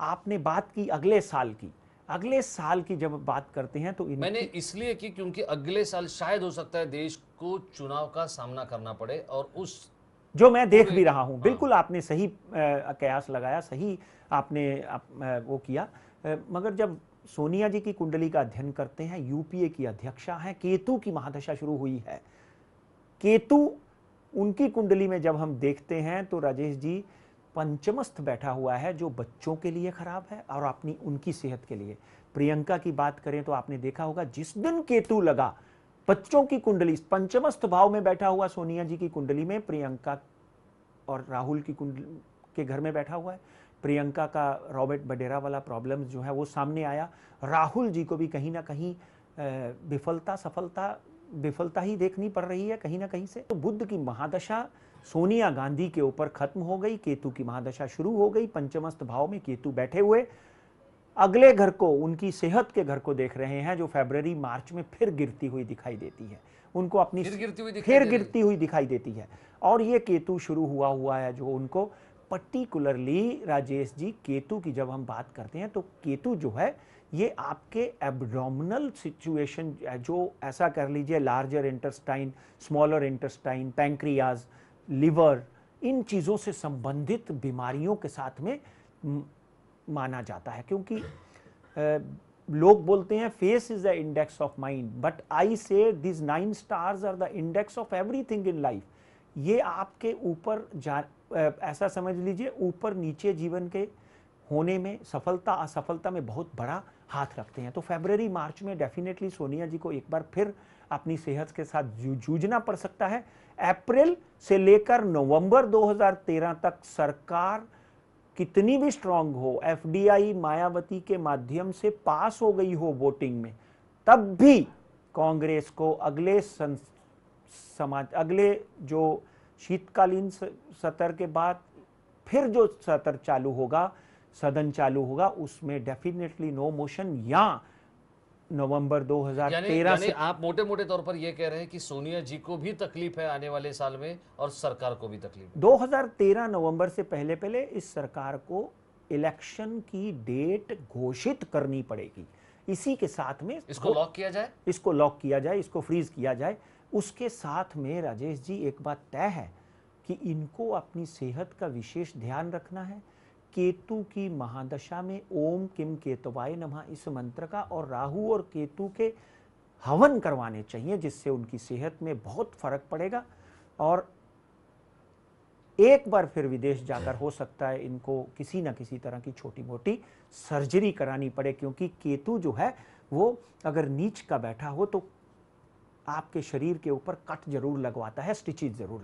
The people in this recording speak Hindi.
आपने बात की अगले साल की जब बात करते हैं तो मैंने इसलिए की क्योंकि अगले साल शायद हो सकता है देश को चुनाव का सामना करना पड़े और उस जो मैं देख पूरे भी रहा हूं, हाँ बिल्कुल आपने सही कयास लगाया, सही आपने वो किया। मगर जब सोनिया जी की कुंडली का अध्ययन करते हैं, यूपीए की अध्यक्षा हैं, केतु की महादशा शुरू हुई है। केतु उनकी कुंडली में जब हम देखते हैं तो राजेश जी पंचमस्थ बैठा हुआ है, जो बच्चों के लिए खराब है और अपनी उनकी सेहत के लिए। प्रियंका की बात करें तो आपने देखा होगा जिस दिन केतु लगा, बच्चों की कुंडली पंचमस्थ भाव में बैठा हुआ सोनिया जी की कुंडली में प्रियंका और राहुल की कुंडली के घर में बैठा हुआ है। प्रियंका का रॉबर्ट बडेरा वाला प्रॉब्लम जो है वो सामने आया। राहुल जी को भी कहीं ना कहीं विफलता ही देखनी पड़ रही है कहीं ना कहीं से। तो बुध की महादशा सोनिया गांधी के ऊपर खत्म हो गई, केतु की महादशा शुरू हो गई। पंचमस्थ भाव में केतु बैठे हुए अगले घर को, उनकी सेहत के घर को देख रहे हैं, जो फरवरी मार्च में फिर गिरती हुई दिखाई देती है। उनको अपनी फिर गिरती हुई दिखाई देती है। और ये केतु शुरू हुआ है जो उनको पर्टिकुलरली राजेश जी, केतु की जब हम बात करते हैं तो केतु जो है ये आपके एब्डोमिनल सिचुएशन, जो ऐसा कर लीजिए larger intestine, smaller intestine, pancreas, liver, इन चीज़ों से संबंधित बीमारियों के साथ में माना जाता है। क्योंकि लोग बोलते हैं face is the index of mind, but I say this 9 stars are the index of everything in life. ये आपके ऊपर ऐसा समझ लीजिए ऊपर नीचे जीवन के होने में, सफलता असफलता में बहुत बड़ा हाथ रखते हैं। तो फरवरी मार्च में डेफिनेटली सोनिया जी को एक बार फिर अपनी सेहत के साथ जूझना पड़ सकता है। अप्रैल से लेकर नवंबर 2013 तक सरकार कितनी भी स्ट्रांग हो, एफडीआई मायावती के माध्यम से पास हो गई हो वोटिंग में, तब भी कांग्रेस को अगले जो शीतकालीन सत्र के बाद फिर जो सत्र चालू होगा, सदन चालू होगा, उसमें डेफिनेटली नो मोशन, या नवंबर 2013 यानी से आप मोटे मोटे तौर पर यह कह रहे हैं कि सोनिया जी को भी तकलीफ है आने वाले साल में और सरकार को भी तकलीफ है। 2013 नवंबर से पहले पहले इस सरकार को इलेक्शन की डेट घोषित करनी पड़ेगी। इसी के साथ में इसको लॉक किया जाए, इसको फ्रीज किया जाए। उसके साथ में राजेश जी एक बात तय है कि इनको अपनी सेहत का विशेष ध्यान रखना है। केतु की महादशा में ओम किम केतवाय नमः इस मंत्र का और राहु और केतु के हवन करवाने चाहिए, जिससे उनकी सेहत में बहुत फर्क पड़ेगा। और एक बार फिर विदेश जाकर हो सकता है इनको किसी न किसी तरह की छोटी मोटी सर्जरी करानी पड़े, क्योंकि केतु जो है वो अगर नीच का बैठा हो तो आपके शरीर के ऊपर कट जरूर लगवाता है, स्टिचेज जरूर